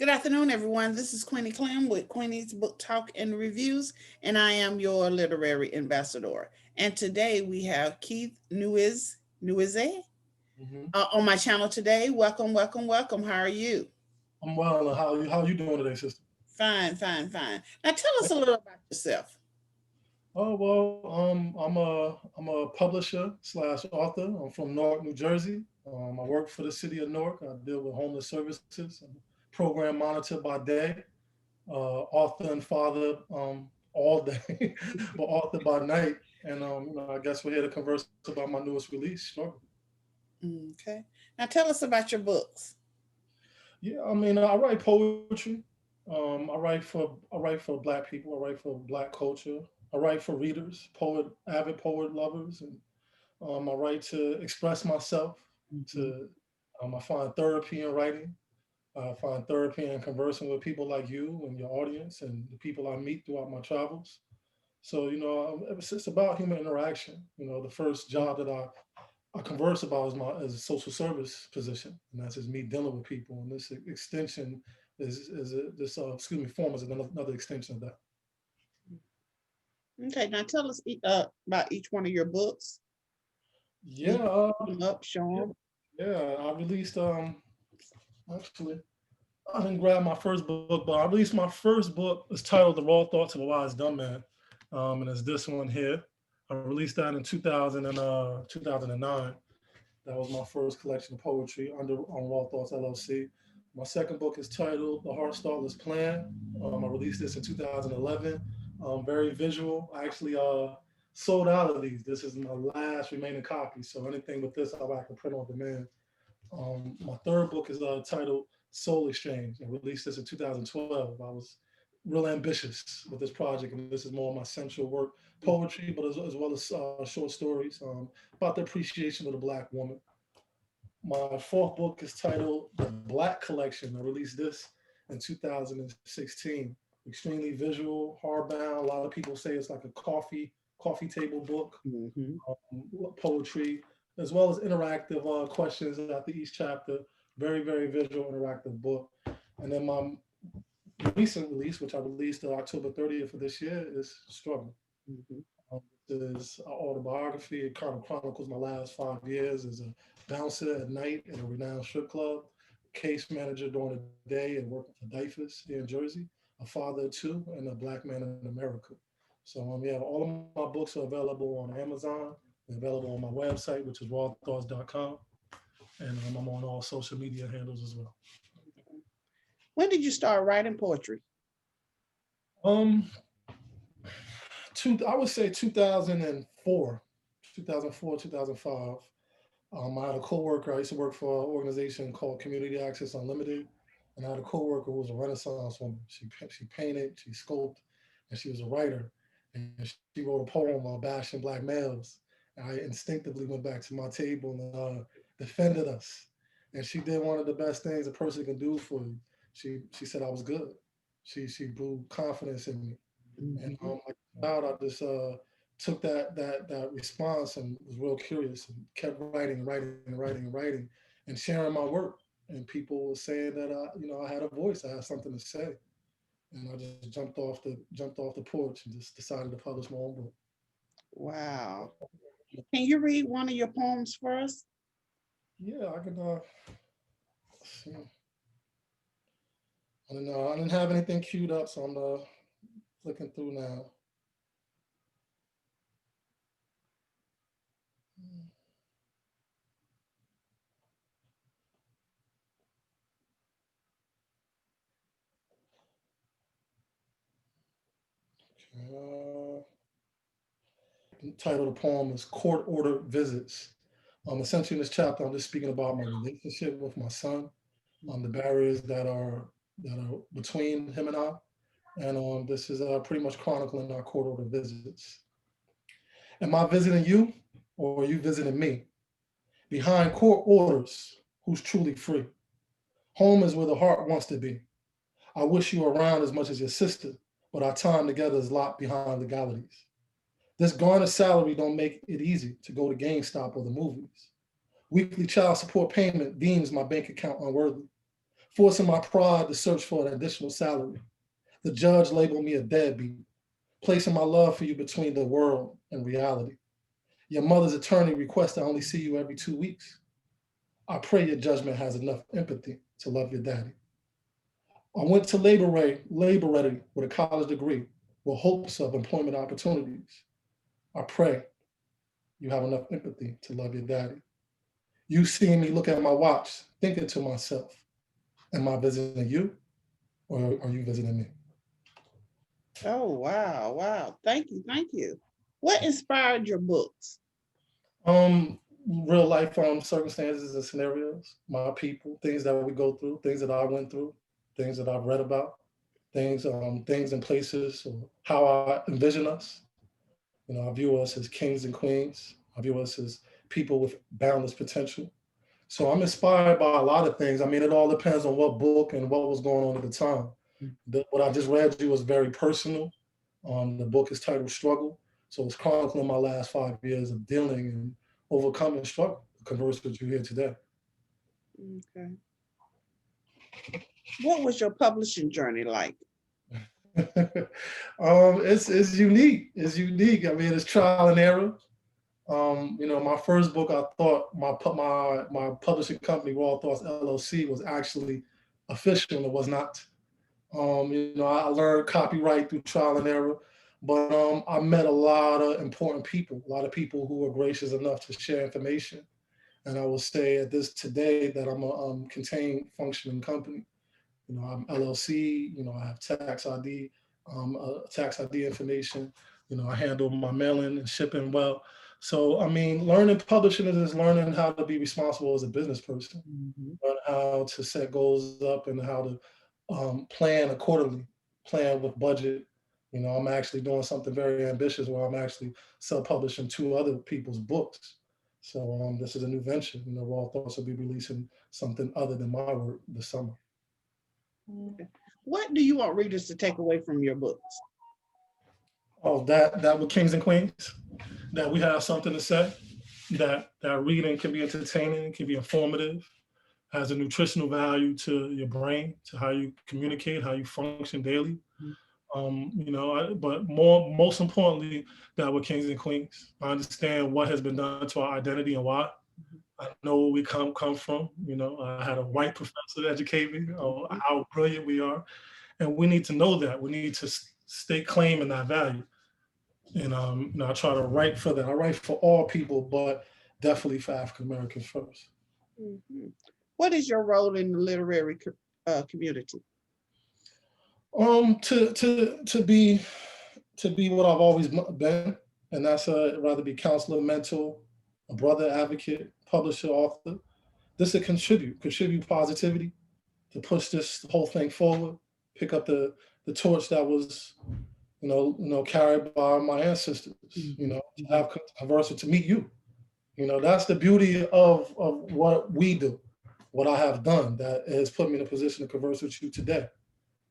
Good afternoon, everyone. This is Queenie Clem with Queenie's Book Talk and Reviews, and I am your literary ambassador. And today we have Keith Nweze Hmm. on my channel today. Welcome, welcome, welcome. How are you? I'm well. How you doing today, sister? Fine, fine, fine. Now tell us a little about yourself. Oh well, I'm a publisher slash author. I'm from Newark, New Jersey. I work for the city of Newark. I deal with homeless services. I'm a program monitor by day, author and father all day, but author by night. And I guess we're here to converse about my newest release, Struggle. Okay. Now tell us about your books. Yeah, I mean, I write poetry. I write for Black people. I write for Black culture. I write for readers, avid poet lovers, and I write to express myself. Mhm. To I find therapy in writing. I find therapy in conversing with people like you and your audience and the people I meet throughout my travels. So it's about human interaction. The first job that I converse about is a social service position, and that's just me dealing with people. And this extension is a, this excuse me form is another extension of that. Okay. Now tell us about each one of your books. You Yeah, put them up, show yeah, them. yeah. I released actually I didn't grab my first book, but I released my first book. It's titled "The Raw Thoughts of a Wise Dumb Man," and it's this one here. I released that in 2009. That was my first collection of poetry under on Raw Thoughts LLC. My second book is titled "The Heart Startless Plan." I released this in 2011. Very visual. I actually sold out of these. This is my last remaining copy. So anything with this, I can print on demand. My third book is titled Soul Exchange. I released this in 2012. I was real ambitious with this project, and this is more of my central work poetry, but as well as short stories about the appreciation of the Black woman. My fourth book is titled The Black Collection. I released this in 2016. Extremely visual, hardbound. A lot of people say it's like a coffee table book, Mm-hmm. poetry, as well as interactive questions after each chapter. Very, very visual, interactive book. And then my recent release, which I released October 30th of this year, is Struggle. Mm-hmm. It is an autobiography. It kind of chronicles my last 5 years as a bouncer at night at a renowned strip club, case manager during the day, and working for Dyfus here in Jersey, a father of two, and a Black man in America. So yeah, all of my books are available on Amazon. They're available on my website, which is rawthoughts.com, and I'm on all social media handles as well. When did you start writing poetry? Um, I would say 2004, 2004, 2005. I had a coworker. I used to work for an organization called Community Access Unlimited, and I had a coworker who was a Renaissance woman. She painted, she sculpted, and she was a writer. And she wrote a poem about bashing Black males. And I instinctively went back to my table and defended us. And she did one of the best things a person can do for you. She said I was good. She blew confidence in me. And Mm-hmm. like a child, I just took that response and was real curious and kept writing and writing and writing and writing and sharing my work. And people were saying that I had a voice, I had something to say, and I just jumped off the porch and just decided to publish my own book. Wow. Can you read one of your poems for us? Yeah, I can. See. I didn't have anything queued up, so I'm flicking through now. Uh, the title of the poem is Court Order Visits. Essentially, in this chapter, I'm just speaking about my relationship with my son, the barriers that are between him and I, and this is pretty much chronicling our court order visits. Am I visiting you, or are you visiting me? Behind court orders, who's truly free? Home is where the heart wants to be. I wish you were around as much as your sister, but our time together is locked behind legalities. This garner salary don't make it easy to go to GameStop or the movies. Weekly child support payment deems my bank account unworthy. forcing my pride to search for an additional salary. The judge labeled me a deadbeat, placing my love for you between the world and reality. Your mother's attorney requests I only see you every 2 weeks. I pray your judgment has enough empathy to love your daddy. I went to labor ready with a college degree with hopes of employment opportunities. I pray you have enough empathy to love your daddy. You seeing me look at my watch, thinking to myself, am I visiting you or are you visiting me? Oh, wow, wow. Thank you, thank you. What inspired your books? Real life circumstances and scenarios, my people, things that we go through, things that I went through, things that I've read about, things and places, or how I envision us. You know, I view us as kings and queens. I view us as people with boundless potential. So I'm inspired by a lot of things. I mean, it all depends on what book and what was going on at the time. What I just read you was very personal. The book is titled Struggle. So it's chronicling my last 5 years of dealing and overcoming struggle, the converse that you hear today. Okay. What was your publishing journey like? It's unique. It's unique. I mean, it's trial and error. You know, my first book, I thought my publishing company, Raw Thoughts LLC, was actually official, and it was not. You know, I learned copyright through trial and error, but I met a lot of important people, a lot of people who were gracious enough to share information. And I will say at this today that I'm a contained functioning company. You know, I'm LLC. You know, I have tax ID information. You know, I handle my mailing and shipping well. So, I mean, learning publishing is learning how to be responsible as a business person, Mhm. learn how to set goals up and how to plan accordingly, plan with budget. You know, I'm actually doing something very ambitious where I'm actually self-publishing two other people's books. So this is a new venture. You know, Raw Thoughts will be releasing something other than my work this summer. Okay. What do you want readers to take away from your books? Oh, that with Kings and Queens, that we have something to say, that reading can be entertaining, can be informative, has a nutritional value to your brain, to how you communicate, how you function daily. You know, but most importantly, that we're kings and queens. I understand what has been done to our identity and why. I know where we come from. You know, I had a white professor educate me on how brilliant we are, and we need to know that. We need to stay claiming that value. And you know, I try to write for that. I write for all people, but definitely for African Americans first. Mhm. What is your role in the literary community? To be what I've always been, and that's rather be counselor, mentor, a brother, advocate, publisher, author. This to contribute positivity, to push this whole thing forward, pick up the torch that was carried by my ancestors. You know, Mhm. to have converse to meet you. You know, that's the beauty of what we do, what I have done that has put me in a position to converse with you today.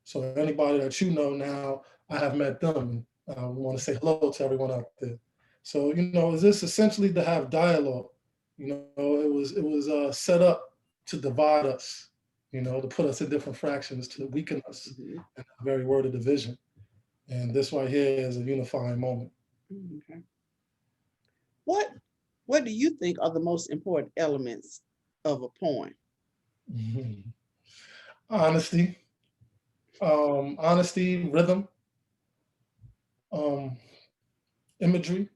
So anybody that you know now, I have met them. And I want to say hello to everyone out there. So is this essentially to have dialogue? It was set up to divide us. To put us in different fractions, to weaken us, Mhm. and the very word of division. And this right here is a unifying moment. Okay. What What do you think are the most important elements of a poem? Mhm. Honesty, honesty, rhythm, um, imagery.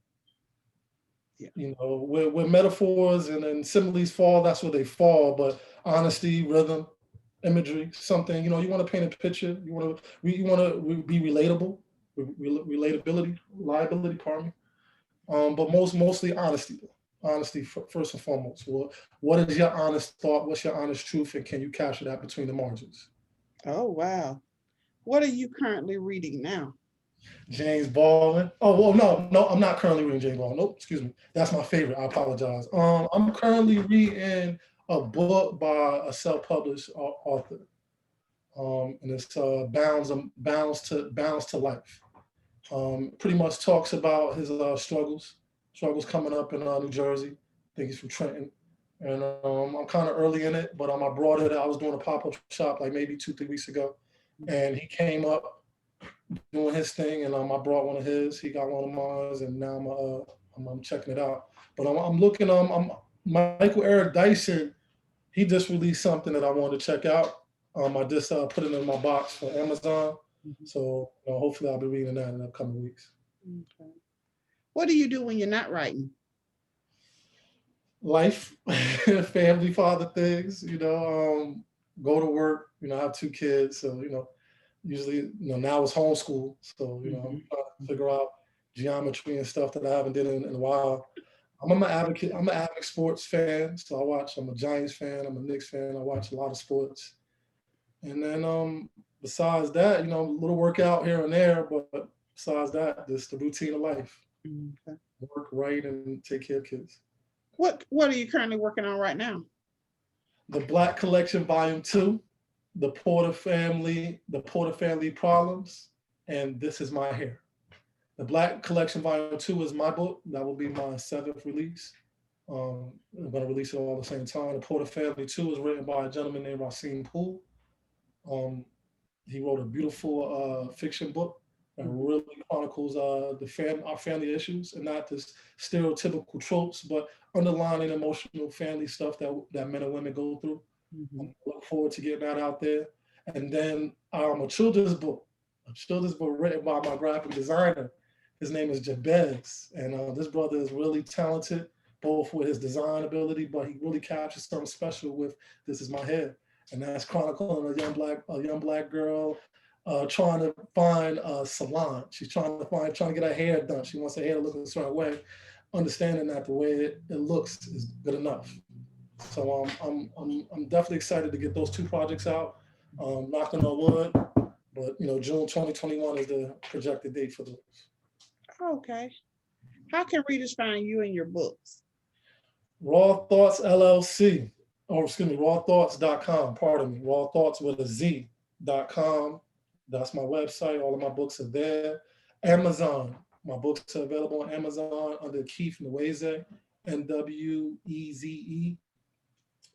Yeah. Where metaphors and similes fall, that's where they fall. But honesty, rhythm, imagery, something. You want to paint a picture. You want to be relatable, relatability, reliability. Pardon me. But mostly honesty. Honesty first and foremost. What is your honest thought? What's your honest truth? And can you capture that between the margins? Oh, wow. What are you currently reading now? James Baldwin. Oh well, no, I'm not currently reading James Baldwin. Nope, excuse me. That's my favorite. I apologize. I'm currently reading a book by a self-published author, and it's Bounds to Life. Pretty much talks about his struggles coming up in New Jersey. I think he's from Trenton. and I'm kind of early in it, but I brought it. I was doing a pop up shop like maybe 2 3 weeks ago, and he came up doing his thing, and I brought one of his. He got one of mine, and now I'm checking it out. But I'm looking. Michael Eric Dyson. He just released something that I wanted to check out. I just put it in my box for Amazon, Mhm. so hopefully I'll be reading that in the upcoming weeks. Okay. What do you do when you're not writing? Life, family, father things. Go to work. I have 2 kids, so usually now it's homeschool, so I'm Mhm. trying to figure out geometry and stuff that I haven't did in a while. I'm an advocate. I'm an avid sports fan, so I watch. I'm a Giants fan. I'm a Knicks fan. I watch a lot of sports. And then besides that, a little workout here and there, but besides that, just the routine of life. Okay. Work, write, and take care of kids. What are you currently working on right now? The Black Collection Volume 2, the Porter Family Problems, and This Is My Hair. The Black Collection Volume 2 is my book. That will be my seventh release. I'm going to release it all at the same time. The Porter Family 2 is written by a gentleman named Racine Poole. Um, he wrote a beautiful fiction book that Mhm. really chronicles our family issues, and not just stereotypical tropes, but underlying emotional family stuff that men and women go through. I Mhm. look forward to getting that out there. And then a children's book written by my graphic designer. His name is Jabez, and this brother is really talented, both with his design ability, but he really captures something special with "This Is My Hair," and that's chronicling a young black girl trying to find a salon. She's trying to get her hair done. She wants her hair to look a certain way, understanding that the way it looks is good enough. So I'm definitely excited to get those 2 projects out. Knocking on wood, but June 2021 is the projected date for those. Okay. How can readers find you and your books? Raw Thoughts LLC, or excuse me, rawthoughts.com. Pardon me, Raw Thoughts with a Z.com. That's my website. All of my books are there. Amazon. My books are available on Amazon under Keith Nweze, Nweze.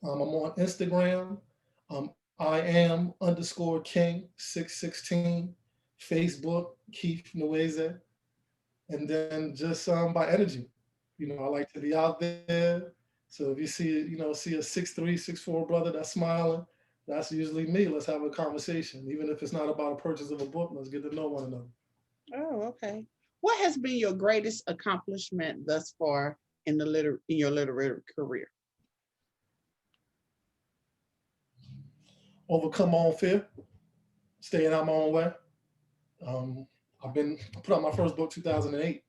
I'm on Instagram. I am underscore King 616. Facebook Keith Nweze, and then just by energy. I like to be out there. So if you see a 6'3", 6'4" brother that's smiling, that's usually me. Let's have a conversation, even if it's not about a purchase of a book. Let's get to know one another. Oh, okay. What has been your greatest accomplishment thus far in your literary career? Overcome my own fear, staying out my own way. Um, I put out my first book 2008.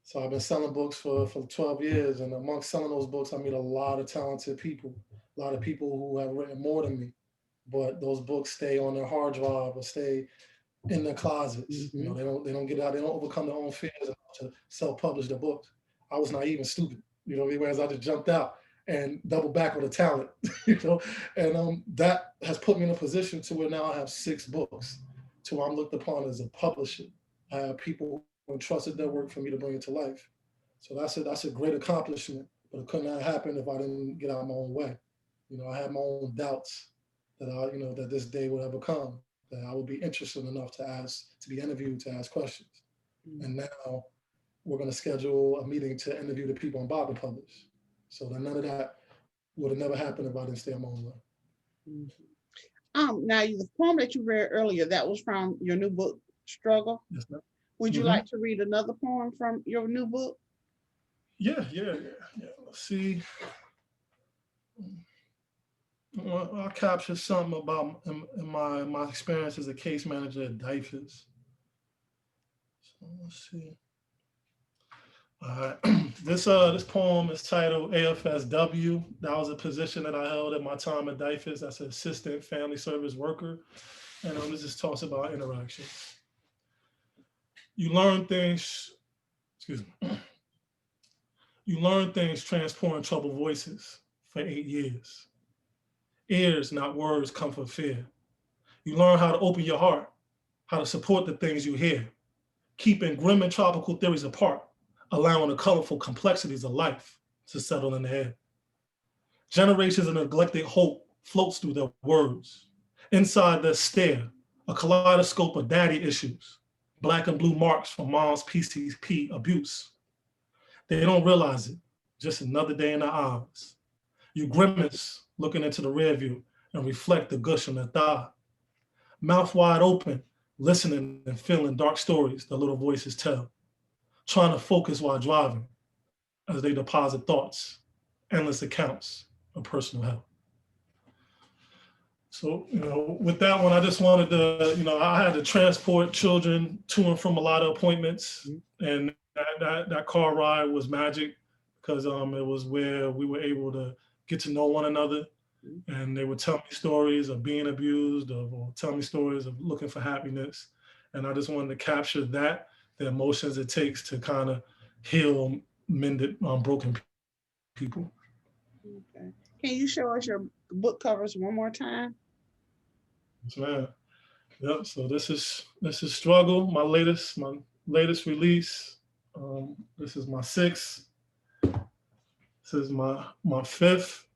So I've been selling books for 12 years, and amongst selling those books, I meet a lot of talented people, a lot of people who have written more than me, but those books stay on their hard drive or stay in their closets. Hmm. They don't get out, they don't overcome their own fears enough to self-publish their books. I was naive and stupid, whereas I just jumped out and doubled back with a talent, and that has put me in a position to where now I have 6 books, to where I'm looked upon as a publisher. I have people who entrusted their work for me to bring it to life. So that's a great accomplishment, but it could not happen if I didn't get out of my own way. I had my own doubts that this day would ever come, that I would be interested enough to be interviewed, to ask questions. And now we're going to schedule a meeting to interview the people I'm about to publish. So that none of that would have never happened if I didn't stay on my own way. Hmm. Now the poem that you read earlier, that was from your new book, Struggle. Yes, ma'am. Would you Mm-hmm. like to read another poem from your new book? Yeah. Let's see. Well, I'll capture something about in my experience as a case manager at DIFAS. So let's see. This poem is titled AFSW. That was a position that I held at my time at DIFAS. That's an assistant family service worker. And this just talks about interactions. You learn things, excuse me, you learn things transporting troubled voices for 8 years. Ears, not words, come from fear. You learn how to open your heart, how to support the things you hear, keeping grim and tropical theories apart, allowing the colorful complexities of life to settle in the air. Generations of neglected hope floats through their words. Inside their stare, a kaleidoscope of daddy issues, black and blue marks from mom's PCP abuse. They don't realize it, just another day in their eyes. You grimace, looking into the rear view, and reflect the gush on their thigh. Mouth wide open, listening and feeling dark stories the little voices tell. Trying to focus while driving as they deposit thoughts, endless accounts of personal health. So, with that one, I just wanted to, I had to transport children to and from a lot of appointments, and that car ride was magic because it was where we were able to get to know one another, and they would tell me stories of being abused, or tell me stories of looking for happiness, and I just wanted to capture that, the emotions it takes to kind of heal mended broken people. Okay. Can you show us your book covers one more time? Yes, man. Yep. So this is Struggle, my latest release. This is my sixth. This is my fifth.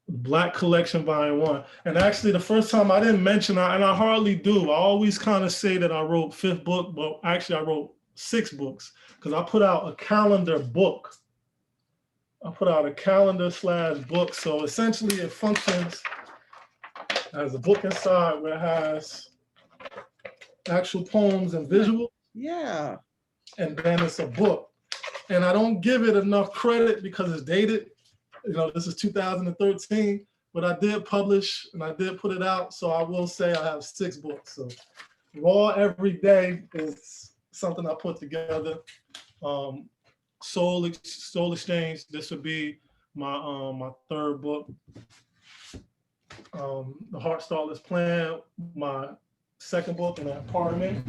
Black Collection Volume 1. And actually, the first time I didn't mention, and I hardly do. I always kind of say that I wrote fifth book, but actually I wrote 6 books because I put out a calendar book. I put out a calendar/book. So essentially, it functions as a book inside where it has actual poems and visuals, Yeah. and then it's a book. And I don't give it enough credit because it's dated. This is 2013, but I did publish and I did put it out. So I will say I have 6 books. So Raw Every Day is something I put together. Soul Exchange, this would be my third book. The Heart Startless Plan, my second book, and that part of me.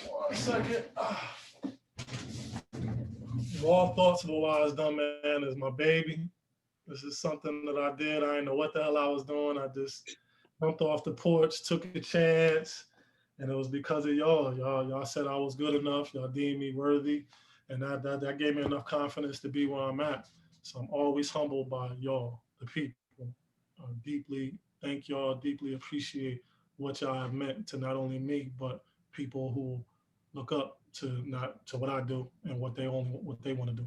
1 second. Raw Thoughts of a Wise Dumb Man is my baby. This is something that I did. I didn't know what the hell I was doing. I just jumped off the porch, took a chance, and it was because of y'all. Y'all said I was good enough. Y'all deemed me worthy, and that gave me enough confidence to be where I'm at. So I'm always humbled by y'all, the people. Deeply thank y'all. Deeply appreciate what y'all have meant to not only me but people who look up to what I do and what they want to do.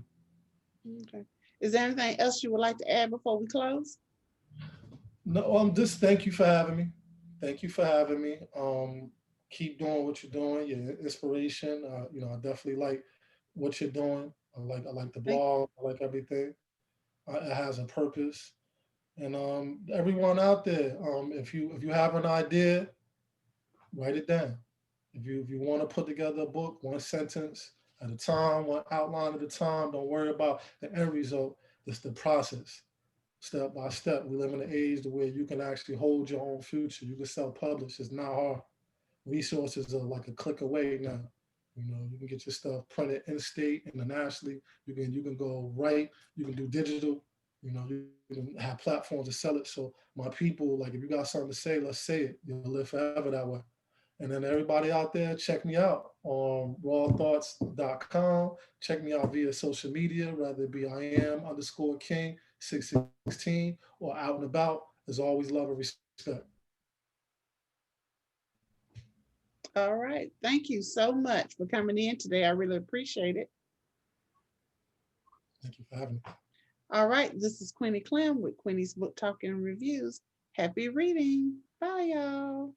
Okay. Is there anything else you would like to add before we close? No, just thank you for having me. Thank you for having me. Keep doing what you're doing. Your inspiration. I definitely like what you're doing. I like the Thank blog. I like everything. It has a purpose. And everyone out there, if you have an idea, write it down. If you want to put together a book, one sentence at a time, one outline at a time, don't worry about the end result. It's the process, step by step. We live in an age where you can actually hold your own future. You can self-publish. It's not hard. Resources are like a click away now. You can get your stuff printed in state, internationally. You can go right. You can do digital. You can have platforms to sell it. So my people, like if you got something to say, let's say it. You'll live forever that way. And then everybody out there, check me out on rawthoughts.com. Check me out via social media, whether it be I am underscore King 616 or out and about. There's always love and respect. All right. Thank you so much for coming in today. I really appreciate it. Thank you for having me. All right. This is Queenie Clem with Queenie's Book Talk and Reviews. Happy reading. Bye, y'all.